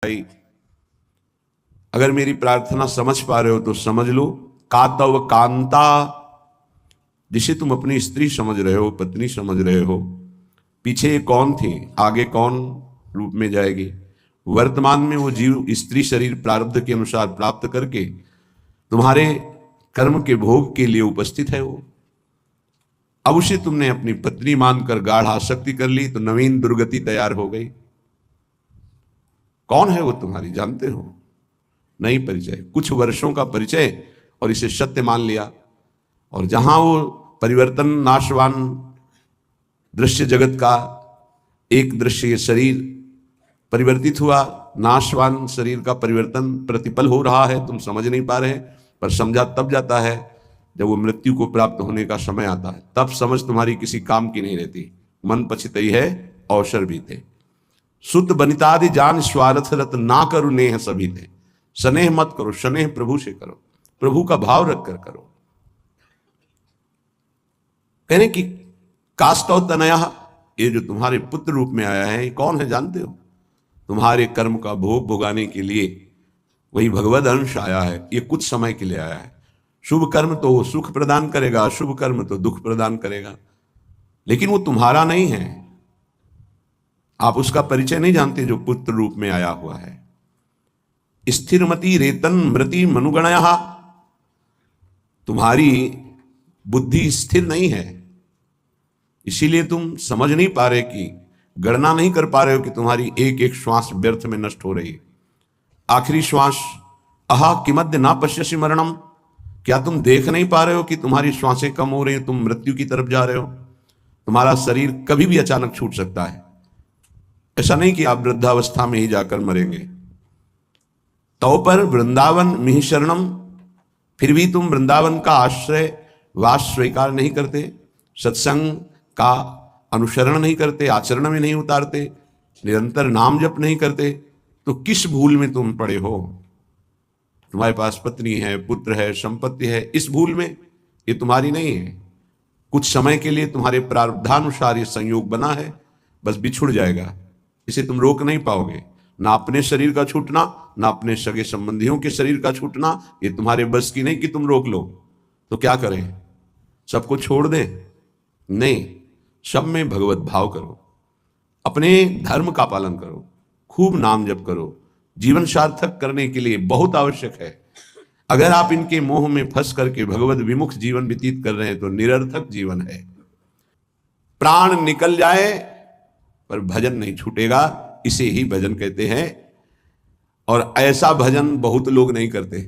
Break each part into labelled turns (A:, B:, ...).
A: भाई, अगर मेरी प्रार्थना समझ पा रहे हो तो समझ लो। कातव कांता, जिसे तुम अपनी स्त्री समझ रहे हो, पत्नी समझ रहे हो, पीछे ये कौन थी, आगे कौन रूप में जाएगी। वर्तमान में वो जीव स्त्री शरीर प्रारब्ध के अनुसार प्राप्त करके तुम्हारे कर्म के भोग के लिए उपस्थित है वो। अब उसे तुमने अपनी पत्नी मानकर गाढ़ आसक्ति कर ली तो नवीन दुर्गति तैयार हो गई। कौन है वो तुम्हारी, जानते हो? नहीं परिचय, कुछ वर्षों का परिचय और इसे सत्य मान लिया। और जहां वो परिवर्तन नाशवान दृश्य जगत का एक दृश्य, ये शरीर परिवर्तित हुआ, नाशवान शरीर का परिवर्तन प्रतिपल हो रहा है, तुम समझ नहीं पा रहे, पर समझा तब जाता है जब वो मृत्यु को प्राप्त होने का समय आता है। तब समझ तुम्हारी किसी काम की नहीं रहती। मन पछितई है अवसर भी थे। सुत बनितादि जान स्वार्थ रत ना करो नेह सभी थे। स्नेह मत करो, स्नेह प्रभु से करो, प्रभु का भाव रख कर करो। कहने की कास्तव तनया, ये जो तुम्हारे पुत्र रूप में आया है, ये कौन है जानते हो? तुम्हारे कर्म का भोग भोगाने के लिए वही भगवद अंश आया है। ये कुछ समय के लिए आया है। शुभ कर्म तो वो सुख प्रदान करेगा, अशुभ कर्म तो दुख प्रदान करेगा, लेकिन वो तुम्हारा नहीं है। आप उसका परिचय नहीं जानते जो पुत्र रूप में आया हुआ है। स्थिरमति रेतन मृति मनुगणया, तुम्हारी बुद्धि स्थिर नहीं है, इसीलिए तुम समझ नहीं पा रहे कि, गणना नहीं कर पा रहे हो कि तुम्हारी एक एक श्वास व्यर्थ में नष्ट हो रही है। आखिरी श्वास, अहा किमद्य ना पश्यसि मरणम, क्या तुम देख नहीं पा रहे हो कि तुम्हारी श्वासें कम हो रही हैं, तुम मृत्यु की तरफ जा रहे हो। तुम्हारा शरीर कभी भी अचानक छूट सकता है। ऐसा नहीं कि आप वृद्धावस्था में ही जाकर मरेंगे। तो पर वृंदावन मिहि शरणम, फिर भी तुम वृंदावन का आश्रय वास स्वीकार नहीं करते, सत्संग का अनुसरण नहीं करते, आचरण में नहीं उतारते, निरंतर नाम जप नहीं करते, तो किस भूल में तुम पड़े हो? तुम्हारे पास पत्नी है, पुत्र है, संपत्ति है, इस भूल में, ये तुम्हारी नहीं है। कुछ समय के लिए तुम्हारे प्रारब्धानुसार ये संयोग बना है, बस बिछुड़ जाएगा, इसे तुम रोक नहीं पाओगे। ना अपने शरीर का छूटना, ना अपने सगे संबंधियों के शरीर का छूटना, ये तुम्हारे बस की नहीं कि तुम रोक लो। तो क्या करें, सबको छोड़ दें? नहीं, सब में भगवत भाव करो, अपने धर्म का पालन करो, खूब नाम जप करो। जीवन सार्थक करने के लिए बहुत आवश्यक है। अगर आप इनके मोह में फंस करके भगवत विमुख जीवन व्यतीत कर रहे हैं तो निरर्थक जीवन है। प्राण निकल जाए पर भजन नहीं छूटेगा, इसे ही भजन कहते हैं। और ऐसा भजन बहुत लोग नहीं करते,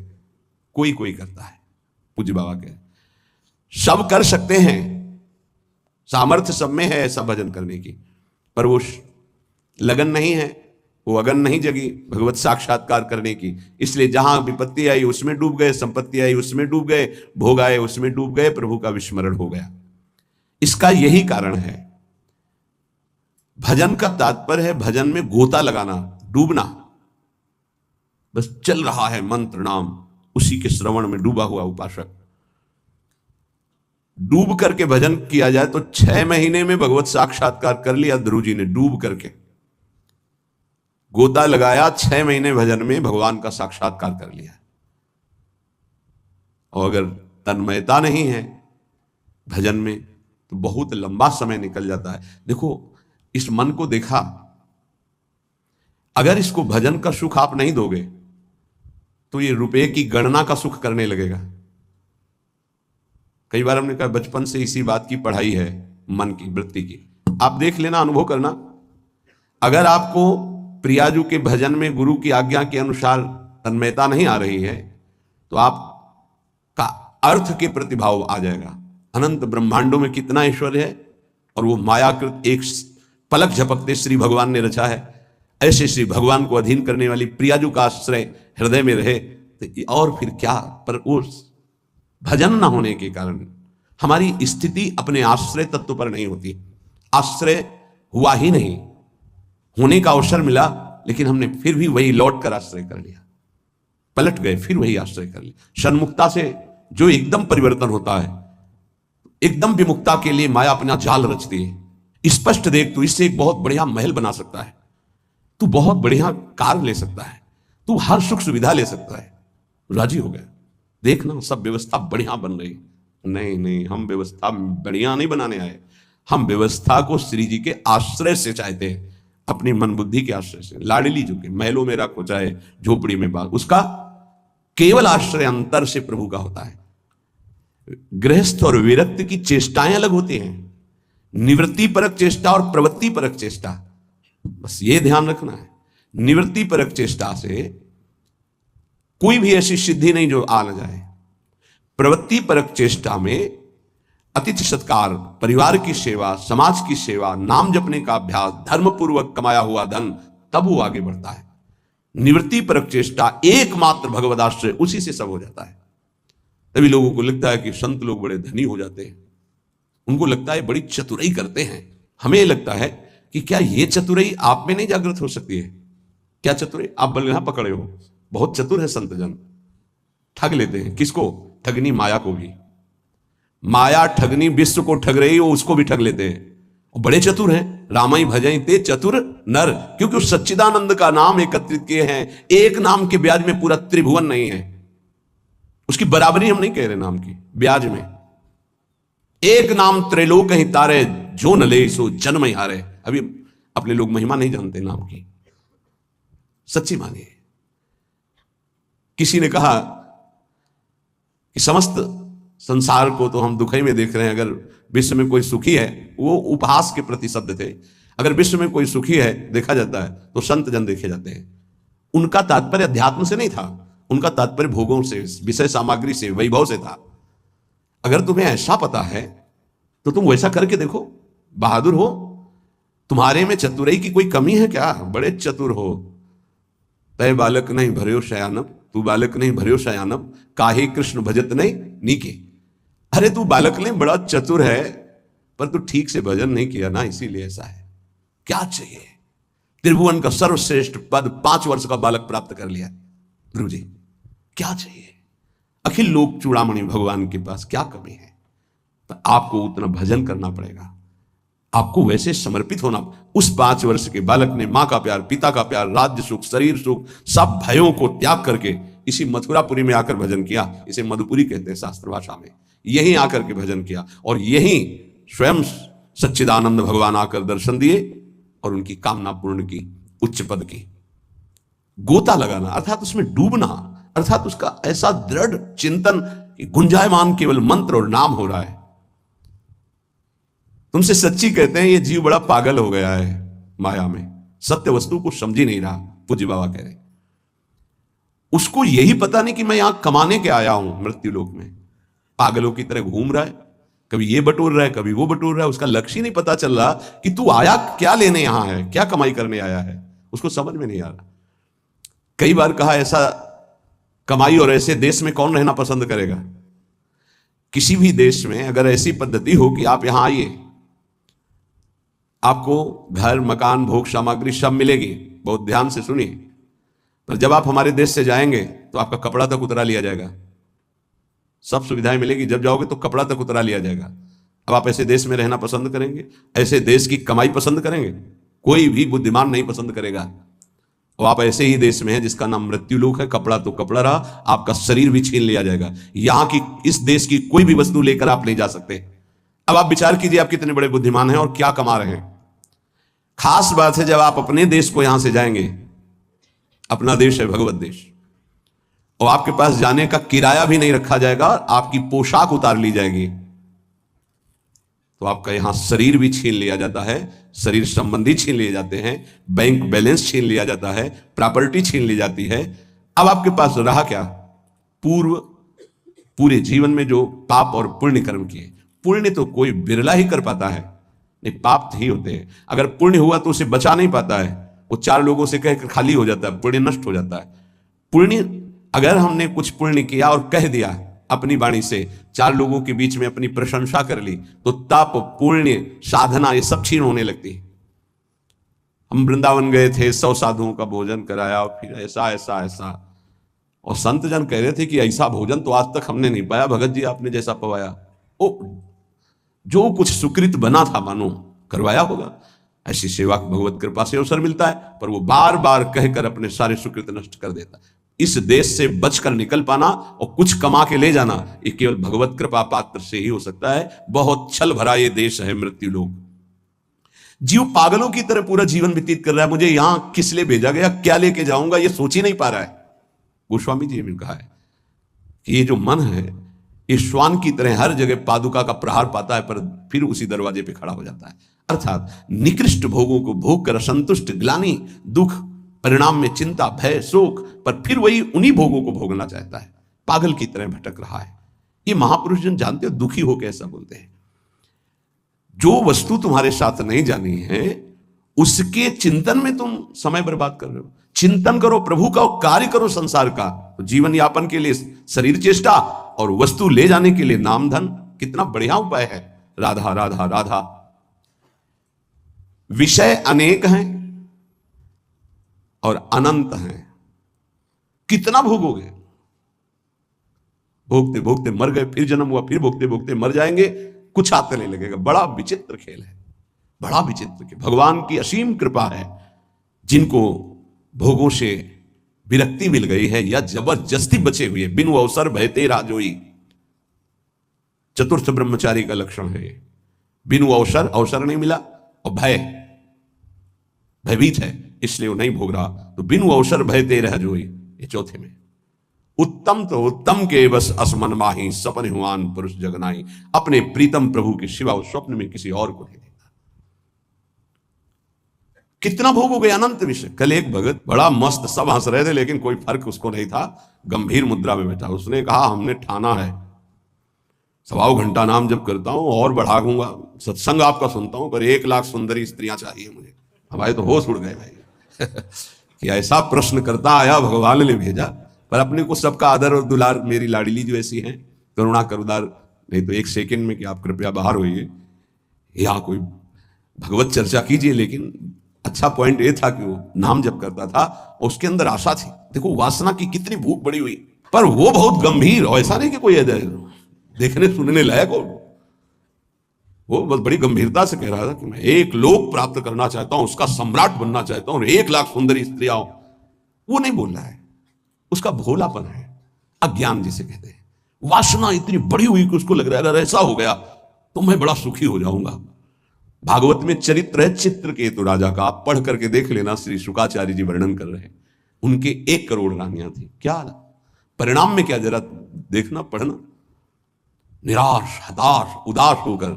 A: कोई कोई करता है। पूज्य बाबा कह, सब कर सकते हैं, सामर्थ्य सब में है ऐसा भजन करने की, पर वो लगन नहीं है, वो अगन नहीं जगी भगवत साक्षात्कार करने की। इसलिए जहां विपत्ति आई उसमें डूब गए, संपत्ति आई उसमें डूब गए, भोग आए उसमें डूब गए, प्रभु का विस्मरण हो गया। इसका यही कारण है। भजन का तात्पर्य है भजन में गोता लगाना, डूबना। बस चल रहा है मंत्र नाम, उसी के श्रवण में डूबा हुआ उपासक। डूब करके भजन किया जाए तो 6 महीने में भगवत साक्षात्कार कर लिया ध्रुव जी ने। डूब करके गोता लगाया, 6 महीने भजन में भगवान का साक्षात्कार कर लिया। और अगर तन्मयता नहीं है भजन में तो बहुत लंबा समय निकल जाता है। देखो, इस मन को देखा, अगर इसको भजन का सुख आप नहीं दोगे तो ये रुपए की गणना का सुख करने लगेगा। कई बार हमने कहा बचपन से इसी बात की पढ़ाई है, मन की वृत्ति की। आप देख लेना, अनुभव करना। अगर आपको प्रियाजू के भजन में गुरु की आज्ञा के अनुसार तन्मयता नहीं आ रही है तो आपका अर्थ के प्रतिभाव आ जाएगा। अनंत ब्रह्मांडों में कितना ऐश्वर्य है और वो मायाकृत एक पलक झपकते श्री भगवान ने रचा है। ऐसे श्री भगवान को अधीन करने वाली प्रियाजू का आश्रय हृदय में रहे तो और फिर क्या। पर उस भजन न होने के कारण हमारी स्थिति अपने आश्रय तत्व पर नहीं होती। आश्रय हुआ ही नहीं, होने का अवसर मिला लेकिन हमने फिर भी वही लौट कर आश्रय कर लिया, पलट गए, फिर वही आश्रय कर लिया। सन्मुक्ता से जो एकदम परिवर्तन होता है, एकदम विमुक्ता के लिए माया अपना जाल रचती है। स्पष्ट देख, तो इससे एक बहुत बढ़िया महल बना सकता है। तू बहुत बढ़िया कार ले सकता है, तू हर सुख सुविधा ले सकता है। राजी हो गया, देखना सब व्यवस्था बढ़िया बन रही। नहीं नहीं, हम व्यवस्था बढ़िया नहीं बनाने आए, हम व्यवस्था को श्री जी के आश्रय से चाहते हैं, अपनी मन बुद्धि के आश्रय से। लाडली जो के महलों में रखो चाहे झोपड़ी में बाग, उसका केवल आश्रय अंतर से प्रभु का होता है। गृहस्थ और विरक्त की चेष्टाएं अलग होती हैं, निवृत्ति परक चेष्टा और प्रवृत्ति परक चेष्टा, बस ये ध्यान रखना है। निवृत्ति परक चेष्टा से कोई भी ऐसी सिद्धि नहीं जो आ न जाए। प्रवृत्ति परक चेष्टा में अतिथि सत्कार, परिवार की सेवा, समाज की सेवा, नाम जपने का अभ्यास, धर्म पूर्वक कमाया हुआ धन, तब वो आगे बढ़ता है। निवृत्ति परक चेष्टा एकमात्र भगवदाश्रय, उसी से सब हो जाता है। तभी लोगों को लगता है कि संत लोग बड़े धनी हो जाते हैं, उनको लगता है बड़ी चतुराई करते हैं। हमें लगता है कि क्या ये चतुराई आप में नहीं जागृत हो सकती है? क्या चतुराई? आप बल यहां पकड़े हो, बहुत चतुर है संत जन, ठग लेते हैं। किसको? ठगनी माया को भी। माया ठगनी विश्व को ठग रही हो, उसको भी ठग लेते हैं। और बड़े चतुर हैं। रामाई भजई ते चतुर नर, क्योंकि उस सच्चिदानंद का नाम एकत्रित किए हैं। एक नाम के ब्याज में पूरा त्रिभुवन नहीं है, उसकी बराबरी हम नहीं कह रहे नाम की, ब्याज में एक नाम त्रैलोक ही तारे, जो न ले सो जन्म ही हारे। अभी अपने लोग महिमा नहीं जानते नाम की, सच्ची मानिए। किसी ने कहा कि समस्त संसार को तो हम दुखई में देख रहे हैं, अगर विश्व में कोई सुखी है, वो उपहास के प्रति शब्द थे, अगर विश्व में कोई सुखी है देखा जाता है तो संत जन देखे जाते हैं। उनका तात्पर्य अध्यात्म से नहीं था, उनका तात्पर्य भोगों से, विषय सामग्री से, वैभव से था। अगर तुम्हें ऐसा पता है तो तुम वैसा करके देखो, बहादुर हो। तुम्हारे में चतुराई की कोई कमी है क्या? बड़े चतुर हो। तय बालक नहीं भर्यो शयानब, तू बालक नहीं भर्यो शयानब, काहे कृष्ण भजत नहीं नीके। अरे तू बालक नहीं, बड़ा चतुर है, पर तू ठीक से भजन नहीं किया ना, इसीलिए ऐसा है। क्या चाहिए? त्रिभुवन का सर्वश्रेष्ठ पद 5 वर्ष का बालक प्राप्त कर लिया गुरु जी, क्या चाहिए? अखिल लोक चूड़ामणि भगवान के पास क्या कमी है? तो आपको उतना भजन करना पड़ेगा, आपको वैसे समर्पित होना। उस 5 वर्ष के बालक ने मां का प्यार, पिता का प्यार, राज्य सुख, शरीर सुख, सब भयों को त्याग करके इसी मथुरापुरी में आकर भजन किया। इसे मधुपुरी कहते हैं शास्त्र भाषा में। यहीं आकर के भजन किया और यहीं स्वयं सच्चिदानंद भगवान आकर दर्शन दिए और उनकी कामना पूर्ण की, उच्च पद की। गोता लगाना अर्थात उसमें डूबना, अर्थात उसका ऐसा दृढ़ चिंतन कि गुंजायमान केवल मंत्र और नाम हो रहा है। तुमसे सच्ची कहते हैं ये जीव बड़ा पागल हो गया है माया में, सत्य वस्तु को समझ ही नहीं रहा। पूज्य बाबा कह रहे, उसको यही पता नहीं कि मैं यहां कमाने के आया हूं मृत्यु लोक में। पागलों की तरह घूम रहा है, कभी ये बटोर रहा है, कभी वो बटोर रहा है। उसका लक्ष्य ही नहीं पता चल रहा कि तू आया क्या लेने यहां है, क्या कमाई करने आया है, उसको समझ में नहीं आ रहा। कई बार कहा ऐसा कमाई और ऐसे देश में कौन रहना पसंद करेगा? किसी भी देश में अगर ऐसी पद्धति हो कि आप यहां आइए, आपको घर, मकान, भोग सामग्री सब मिलेगी, बहुत ध्यान से सुनिए, पर जब आप हमारे देश से जाएंगे तो आपका कपड़ा तक उतरा लिया जाएगा। सब सुविधाएं मिलेगी, जब जाओगे तो कपड़ा तक उतरा लिया जाएगा। अब आप ऐसे देश में रहना पसंद करेंगे? ऐसे देश की कमाई पसंद करेंगे? कोई भी बुद्धिमान नहीं पसंद करेगा। और आप ऐसे ही देश में हैं जिसका नाम मृत्यु लोक है। कपड़ा तो कपड़ा रहा, आपका शरीर भी छीन लिया जाएगा। यहां की, इस देश की कोई भी वस्तु लेकर आप नहीं जा सकते। अब आप विचार कीजिए, आप कितने बड़े बुद्धिमान हैं और क्या कमा रहे हैं। खास बात है जब आप अपने देश को यहां से जाएंगे, अपना देश है भगवत देश, और आपके पास जाने का किराया भी नहीं रखा जाएगा, आपकी पोशाक उतार ली जाएगी, तो आपका यहां शरीर भी छीन लिया जाता है, शरीर संबंधी छीन लिए जाते हैं, बैंक बैलेंस छीन लिया जाता है, प्रॉपर्टी छीन ली जाती है। अब आपके पास रहा क्या? पूरे जीवन में जो पाप और पुण्य कर्म किए। पुण्य तो कोई बिरला ही कर पाता है, नहीं पाप ही होते हैं। अगर पुण्य हुआ तो उसे बचा नहीं पाता है, वो 4 लोगों से कहकर खाली हो जाता है, पुण्य नष्ट हो जाता है। पुण्य, अगर हमने कुछ पुण्य किया और कह दिया अपनी वाणी से, 4 लोगों के बीच में अपनी प्रशंसा कर ली, तो तप, पुण्य, साधना ये सब छीन होने लगती है। हम वृंदावन गए थे, 100 साधुओं का भोजन कराया, और फिर ऐसा ऐसा ऐसा, और संत जन कह रहे थे कि ऐसा भोजन तो आज तक हमने नहीं पाया भगत जी, आपने जैसा पवाया। ओ, जो कुछ सुकृत बना था मानो करवाया होगा, ऐसी सेवा की भगवत कृपा से अवसर मिलता है, पर वो बार बार कहकर अपने सारे सुकृत नष्ट कर देता है। इस देश से बचकर निकल पाना और कुछ कमा के ले जाना, ये केवल भगवत कृपा पात्र से ही हो सकता है। बहुत छल भरा ये देश है मृत्यु लोक। जीव पागलों की तरह पूरा जीवन व्यतीत कर रहा है, मुझे यहां किस लिए भेजा गया, क्या लेके जाऊंगा, ये सोच ही नहीं पा रहा है। गोस्वामी जी ने कहा है कि ये जो मन है ये श्वान की तरह हर जगह पादुका का प्रहार पाता है, पर फिर उसी दरवाजे पे खड़ा हो जाता है। अर्थात निकृष्ट भोगों को भोग कर असंतुष्ट, ग्लानि, दुख, परिणाम में चिंता, भय, शोक, पर फिर वही उन्हीं भोगों को भोगना चाहता है। पागल की तरह भटक रहा है। ये महापुरुष जन जानते हो, दुखी हो कैसा बोलते हैं। जो वस्तु तुम्हारे साथ नहीं जानी है उसके चिंतन में तुम समय बर्बाद कर रहे हो। चिंतन करो प्रभु का, कार्य करो संसार का। तो जीवन यापन के लिए शरीर चेष्टा और वस्तु ले जाने के लिए नाम धन, कितना बढ़िया उपाय है। राधा राधा राधा। विषय अनेक हैं और अनंत हैं, कितना भोगोगे। भोगते भोगते मर गए, फिर जन्म हुआ, फिर भोगते भोगते मर जाएंगे, कुछ हाथ नहीं लगेगा। बड़ा विचित्र खेल है, बड़ा विचित्र खेल। भगवान की असीम कृपा है, जिनको भोगों से विरक्ति मिल गई है या जबरदस्ती बचे हुए, बिनु अवसर भयते राजोई। चतुर्थ ब्रह्मचारी का लक्षण है। बिनु अवसर नहीं मिला और भयभीत है, इसलिए वो नहीं भोग रहा। तो बिनु अवसर भयते रह जोई, ये चौथे में। उत्तम तो उत्तम के बस असमन माही, सपन हुआन पुरुष जगनाई। अपने प्रीतम प्रभु के सिवा उस स्वप्न में किसी और को नहीं देखा। कितना भोगोगे, अनंत विषय। कल एक भगत बड़ा मस्त, सब हंस रहे थे लेकिन कोई फर्क उसको नहीं था, गंभीर मुद्रा में बैठा। उसने कहा हमने ठाना है 1.25 घंटा नाम जब करता हूं और बढ़ाऊंगा, सत्संग आपका सुनता हूं, पर 1 लाख सुंदरी स्त्रियां चाहिए मुझे। हमारे तो होश उड़ गए भाई कि ऐसा प्रश्न करता आया, भगवान ने भेजा। पर अपने को सबका आदर और दुलार, मेरी लाडली जो ऐसी है, करुणा करुदार, नहीं तो 1 सेकंड में कि आप कृपया बाहर होइए, या कोई भगवत चर्चा कीजिए। लेकिन अच्छा पॉइंट ये था कि वो नाम जब करता था और उसके अंदर आशा थी। देखो वासना की कितनी भूख बड़ी हुई, पर वो बहुत गंभीर, और ऐसा नहीं कि कोई देखने सुनने लायक हो। वो बस बड़ी गंभीरता से कह रहा था कि मैं 1 लोक प्राप्त करना चाहता हूं, उसका सम्राट बनना चाहता हूं, 1 लाख सुंदरी स्त्रियां। वो नहीं बोल रहा है, उसका भोलापन है, अज्ञान जिसे कहते हैं। वासना इतनी बड़ी हुई कि उसको लग रहा है अगर ऐसा हो गया तो मैं बड़ा सुखी हो जाऊंगा। भागवत में चरित्र है चित्रकेतु राजा का, आप पढ़ करके देख लेना। श्री शुकाचार्य जी वर्णन कर रहे हैं। उनके 1 करोड़ रानियां थी। क्या परिणाम में क्या, जरा देखना, पढ़ना। निराश, हताश, उदास होकर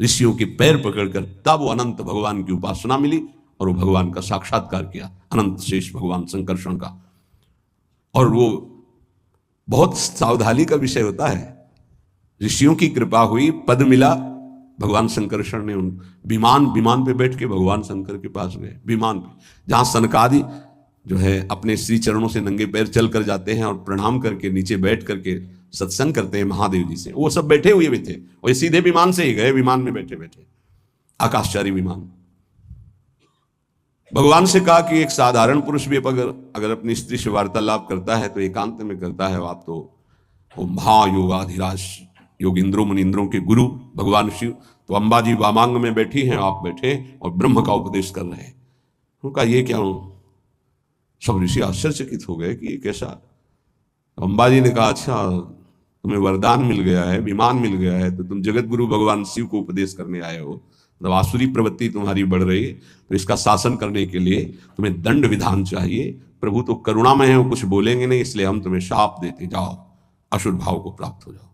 A: ऋषियों के पैर पकड़कर तब वो अनंत भगवान की उपासना मिली और वो भगवान का साक्षात्कार किया, अनंत शेष भगवान संकर्षण का। और वो बहुत सावधानी का विषय होता है। ऋषियों की कृपा हुई, पद मिला, भगवान संकर्षण ने उन विमान पे बैठ के भगवान शंकर के पास गए। विमान पे, जहां सनकादि जो है अपने श्री चरणों से नंगे पैर चल कर जाते हैं और प्रणाम करके नीचे बैठ करके सत्संग करते हैं महादेव जी से, वो सब बैठे हुए भी थे। और ये सीधे विमान से ही गए, विमान में बैठे बैठे, आकाशचारी विमान। भगवान से कहा कि एक साधारण पुरुष भी अगर अपनी स्त्री से वार्तालाप करता है तो एकांत में करता है। आप तो वो महायोगाधिराज योगिंद्रों मुनिंद्रों के गुरु भगवान शिव, तो अंबाजी वामांग में बैठी हैं, आप बैठे और ब्रह्म का उपदेश कर रहे हैं। उनका ये क्या, सब ऋषि आश्चर्यचकित हो गए कि ये कैसा। अंबाजी ने कहा अच्छा तुम्हें वरदान मिल गया है, विमान मिल गया है, तो तुम जगत गुरु भगवान शिव को उपदेश करने आए हो। जब आसुरी प्रवृत्ति तुम्हारी बढ़ रही है तो इसका शासन करने के लिए तुम्हें दंड विधान चाहिए। प्रभु तो करुणामय है, वो कुछ बोलेंगे नहीं, इसलिए हम तुम्हें शाप देते, जाओ असुर भाव को प्राप्त हो जाओ।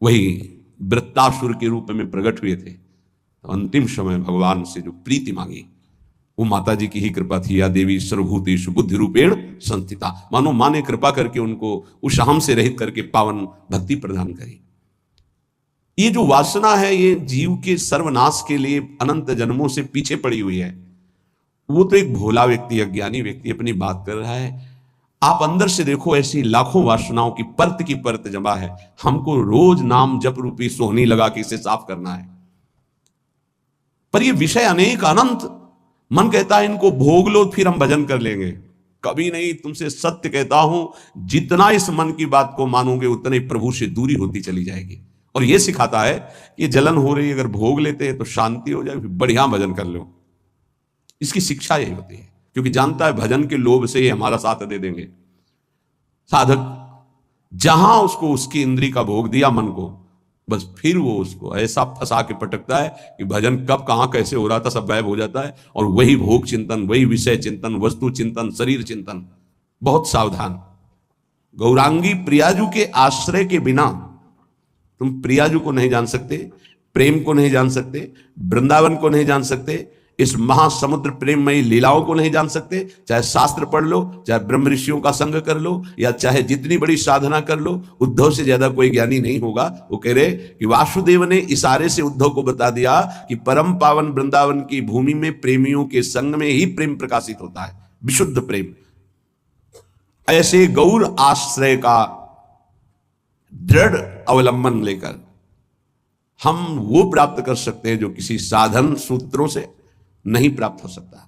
A: वही वृत्तासुर के रूप में प्रकट हुए थे। तो अंतिम समय भगवान से जो प्रीति मांगी वो माता जी की ही कृपा थी। या देवी सर्वभूतेषु बुद्धि रूपेण संस्थिता, मानो माँ ने कृपा करके उनको उस अहम से रहित करके पावन भक्ति प्रदान करी। ये जो वासना है ये जीव के सर्वनाश के लिए अनंत जन्मों से पीछे पड़ी हुई है। वो तो एक भोला व्यक्ति, अज्ञानी व्यक्ति अपनी बात कर रहा है। आप अंदर से देखो, ऐसी लाखों वासनाओं की परत जमा है। हमको रोज नाम जप रूपी सोहनी लगा के इसे साफ करना है। पर ये विषय अनेक अनंत, मन कहता है इनको भोग लो फिर हम भजन कर लेंगे। कभी नहीं, तुमसे सत्य कहता हूं, जितना इस मन की बात को मानोगे उतना ही प्रभु से दूरी होती चली जाएगी और ये सिखाता है कि जलन हो रही, अगर भोग लेते हैं तो शांति हो जाए, फिर बढ़िया भजन कर लो। इसकी शिक्षा यही होती है, क्योंकि जानता है भजन के लोभ से ही हमारा साथ दे देंगे। साधक जहां उसको उसकी इंद्री का भोग दिया मन को, बस फिर वो उसको ऐसा फंसा के पटकता है कि भजन कब कहां कैसे हो रहा था सब गायब हो जाता है, और वही भोग चिंतन, वही विषय चिंतन, वस्तु चिंतन, शरीर चिंतन। बहुत सावधान। गौरांगी प्रियाजू के आश्रय के बिना तुम प्रियाजू को नहीं जान सकते, प्रेम को नहीं जान सकते, वृंदावन को नहीं जान सकते, इस महासमुद्र प्रेममयी लीलाओं को नहीं जान सकते। चाहे शास्त्र पढ़ लो, चाहे ब्रह्म ऋषियों का संग कर लो, या चाहे जितनी बड़ी साधना कर लो, उद्धव से ज्यादा कोई ज्ञानी नहीं होगा। वो कह रहे कि वासुदेव ने इशारे से उद्धव को बता दिया कि परम पावन वृंदावन की भूमि में प्रेमियों के संग में ही प्रेम प्रकाशित होता है, विशुद्ध प्रेम। ऐसे गौर आश्रय का दृढ़ अवलंबन लेकर हम वो प्राप्त कर सकते हैं जो किसी साधन सूत्रों से नहीं प्राप्त हो सकता।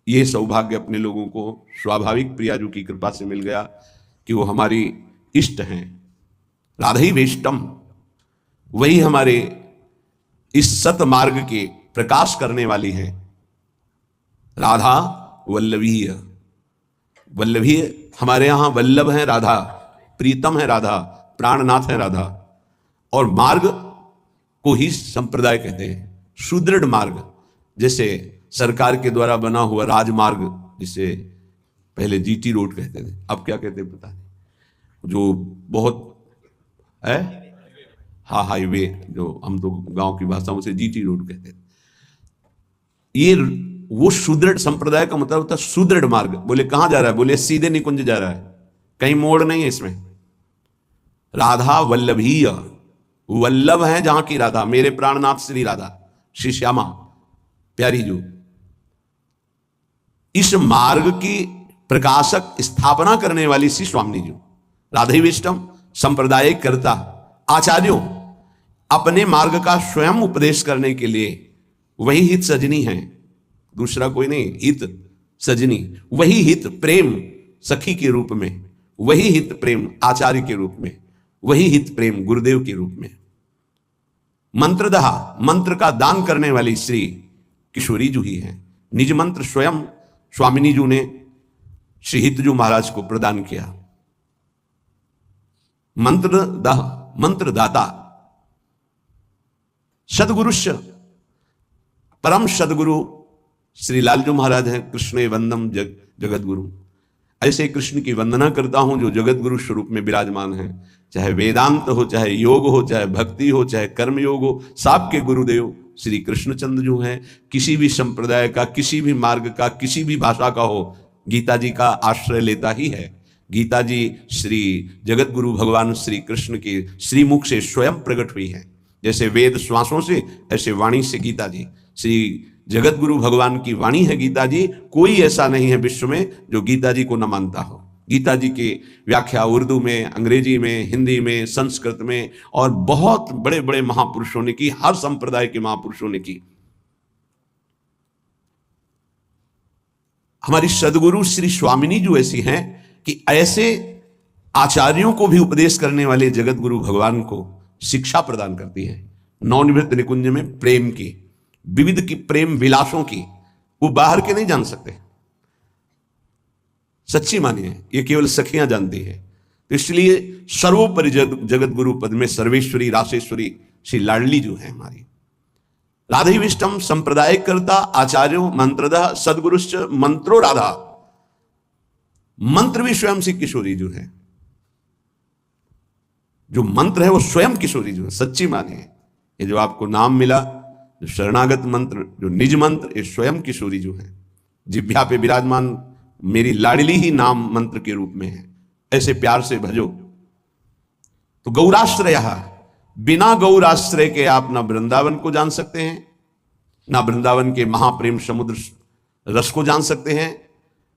A: ये सौभाग्य अपने लोगों को स्वाभाविक प्रियाजू की कृपा से मिल गया कि वो हमारी इष्ट हैं, राधे वेष्टम। वही हमारे इस सत मार्ग के प्रकाश करने वाली हैं। राधा वल्लभीय, वल्लभीय हमारे यहां वल्लभ है राधा, प्रीतम है राधा, प्राणनाथ है राधा। और मार्ग को ही संप्रदाय कहते हैं, सुदृढ़ मार्ग। जैसे सरकार के द्वारा बना हुआ राजमार्ग, जिसे पहले जीटी रोड कहते थे, अब क्या कहते हैं पता नहीं, जो बहुत है, हाँ हाईवे, जो हम तो गांव की भाषा में से जीटी रोड कहते थे। ये वो सुदृढ़ संप्रदाय का मतलब होता है सुदृढ़ मार्ग। बोले कहां जा रहा है? बोले सीधे निकुंज जा रहा है, कहीं मोड़ नहीं है इसमें। राधा वल्लभीय, वल्लभ है जहां की राधा, मेरे प्राणनाथ श्री राधा, श्री श्यामा प्यारी जो। इस मार्ग की प्रकाशक स्थापना करने वाली श्री स्वामिनी जी, राधे विष्टम संप्रदाय करता आचार्यों, अपने मार्ग का स्वयं उपदेश करने के लिए वही हित सजनी है, दूसरा कोई नहीं। हित सजनी, वही हित प्रेम सखी के रूप में, वही हित प्रेम आचार्य के रूप में, वही हित प्रेम गुरुदेव के रूप में। मंत्रदहा, मंत्र का दान करने वाली श्री किशोरी जू ही है। निज मंत्र स्वयं स्वामिनी जू ने श्री हितजू महाराज को प्रदान किया। मंत्रदह, मंत्रदाता सदगुरुश्च, परम सदगुरु श्री लालजू महाराज हैं। कृष्ण वंदम जगत गुरु, ऐसे कृष्ण की वंदना करता हूं जो जगत गुरु स्वरूप में विराजमान है। चाहे वेदांत हो, चाहे योग हो, चाहे भक्ति हो, चाहे कर्म योग हो, सबके गुरुदेव श्री कृष्णचंद्र जो हैं। किसी भी संप्रदाय का, किसी भी मार्ग का, किसी भी भाषा का हो, गीता जी का आश्रय लेता ही है। गीता जी श्री जगत गुरु भगवान श्री कृष्ण के श्रीमुख से स्वयं प्रकट हुई है। जैसे वेद श्वासों से, ऐसे वाणी से गीता जी श्री जगत गुरु भगवान की वाणी है गीता जी। कोई ऐसा नहीं है विश्व में जो गीता जी को न मानता हो। गीता जी की व्याख्या उर्दू में, अंग्रेजी में, हिंदी में, संस्कृत में और बहुत बड़े बड़े महापुरुषों ने की, हर संप्रदाय के महापुरुषों ने की। हमारी सदगुरु श्री स्वामिनी जो ऐसी हैं कि ऐसे आचार्यों को भी उपदेश करने वाले जगत गुरु भगवान को शिक्षा प्रदान करती है। नवनिवृत्त निकुंज में प्रेम की, विविध की प्रेम विलासों की, वो बाहर के नहीं जान सकते। सच्ची मानिए, ये केवल सखियां जानती है। तो इसलिए सर्वोपरि जगत गुरु पद में सर्वेश्वरी रासेश्वरी श्री लाडली जो है हमारी। राधे विष्टम संप्रदाय करता आचार्यो मंत्रदः सदगुरुश्च मंत्रो राधा, मंत्र भी स्वयं श्री किशोरी जो है। जो मंत्र है वो स्वयं किशोरी जो है। सच्ची मानिए, ये जो आपको नाम मिला, जो शरणागत मंत्र, जो निज मंत्र, ये स्वयं किशोरी जो है। जिह्वा पे विराजमान मेरी लाडली ही नाम मंत्र के रूप में है। ऐसे प्यार से भजो। तो गौराश्रय, बिना गौराश्रय के आप ना वृंदावन को जान सकते हैं, ना वृंदावन के महाप्रेम समुद्र रस को जान सकते हैं,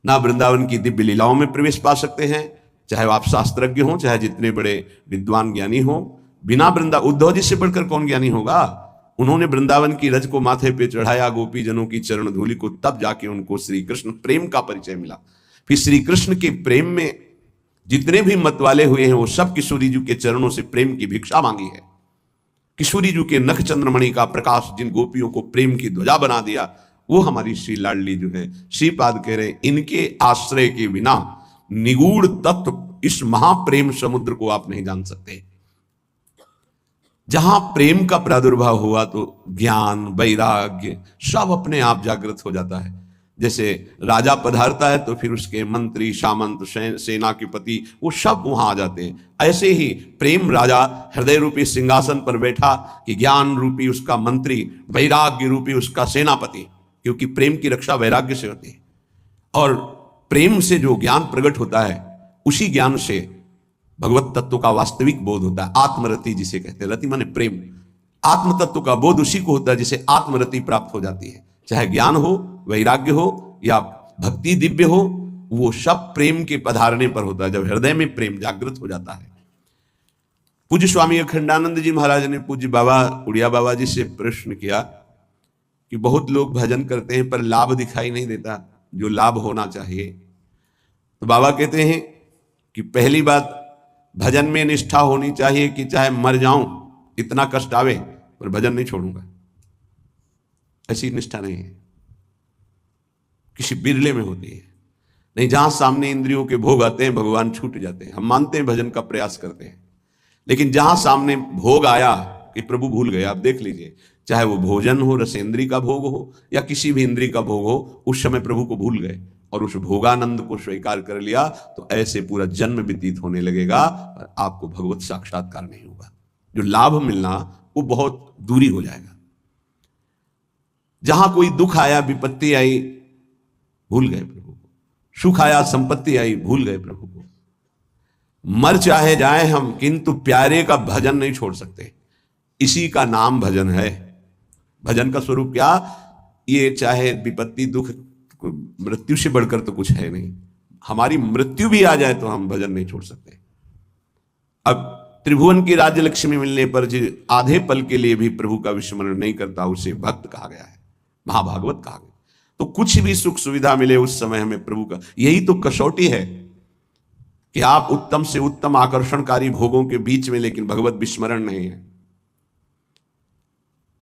A: ना वृंदावन की दिव्य लीलाओं में प्रवेश पा सकते हैं। चाहे आप शास्त्रज्ञ हो, चाहे जितने बड़े विद्वान ज्ञानी हो, बिना उद्धव जी से बढ़कर कौन ज्ञानी होगा? उन्होंने वृंदावन की रज को माथे पे चढ़ाया, गोपी जनों की चरण धूलि को, तब जाके उनको श्री कृष्ण प्रेम का परिचय मिला। फिर श्री कृष्ण के प्रेम में जितने भी मत वाले हुए हैं वो सब किशोरी जी के चरणों से प्रेम की भिक्षा मांगी है। किशोरी जी के नख चंद्रमणि का प्रकाश जिन गोपियों को प्रेम की ध्वजा बना दिया, वो हमारी श्री लाडली जो है, श्रीपाद कह रहे इनके आश्रय के बिना निगूढ़ तत्व इस महाप्रेम समुद्र को आप नहीं जान सकते। जहां प्रेम का प्रादुर्भाव हुआ तो ज्ञान, वैराग्य सब अपने आप जागृत हो जाता है। जैसे राजा पधारता है तो फिर उसके मंत्री, सामंत, सेना के पति वो सब वहां आ जाते हैं। ऐसे ही प्रेम राजा हृदय रूपी सिंहासन पर बैठा कि ज्ञान रूपी उसका मंत्री, वैराग्य रूपी उसका सेनापति, क्योंकि प्रेम की रक्षा वैराग्य से होती है। और प्रेम से जो ज्ञान प्रकट होता है, उसी ज्ञान से भगवत तत्व का वास्तविक बोध होता है। आत्मरति जिसे कहते हैं, रति माने प्रेम, आत्म तत्व का बोध उसी को होता है जिसे आत्मरति प्राप्त हो जाती है। चाहे ज्ञान हो, वैराग्य हो या भक्ति दिव्य हो, वो सब प्रेम के पधारने पर होता है, जब हृदय में प्रेम जागृत हो जाता है। पूज्य स्वामी अखंडानंद जी महाराज ने पूज्य बाबा उड़िया बाबा जी से प्रश्न किया कि बहुत लोग भजन करते हैं पर लाभ दिखाई नहीं देता जो लाभ होना चाहिए। तो बाबा कहते हैं कि पहली बात, भजन में निष्ठा होनी चाहिए कि चाहे मर जाऊं, इतना कष्ट आवे पर भजन नहीं छोड़ूंगा, ऐसी निष्ठा नहीं है। किसी बिरले में होती है। नहीं, जहां सामने इंद्रियों के भोग आते हैं भगवान छूट जाते हैं। हम मानते हैं भजन का प्रयास करते हैं, लेकिन जहां सामने भोग आया कि प्रभु भूल गए। आप देख लीजिए, चाहे वो भोजन हो, रसेंद्री का भोग हो या किसी भी इंद्री का भोग हो, उस समय प्रभु को भूल गए और उस भोगानंद को स्वीकार कर लिया तो ऐसे पूरा जन्म व्यतीत होने लगेगा और आपको भगवत साक्षात्कार नहीं होगा। जो लाभ मिलना वो बहुत दूरी हो जाएगा। जहां कोई दुख आया, विपत्ति आई, भूल गए प्रभु को। सुख आया, संपत्ति आई, भूल गए प्रभु को। मर चाहे जाए हम, किंतु प्यारे का भजन नहीं छोड़ सकते। इसी का नाम भजन है। भजन का स्वरूप क्या? ये चाहे विपत्ति, दुख, मृत्यु से बढ़कर तो कुछ है नहीं। हमारी मृत्यु भी आ जाए तो हम भजन नहीं छोड़ सकते। अब त्रिभुवन की राज्य लक्ष्मी मिलने पर जो आधे पल के लिए भी प्रभु का विस्मरण नहीं करता, उसे भक्त कहा गया है, महाभागवत कहा गया। तो कुछ भी सुख सुविधा मिले उस समय हमें प्रभु का, यही तो कसौटी है कि आप उत्तम से उत्तम आकर्षणकारी भोगों के बीच में, लेकिन भगवत विस्मरण नहीं है।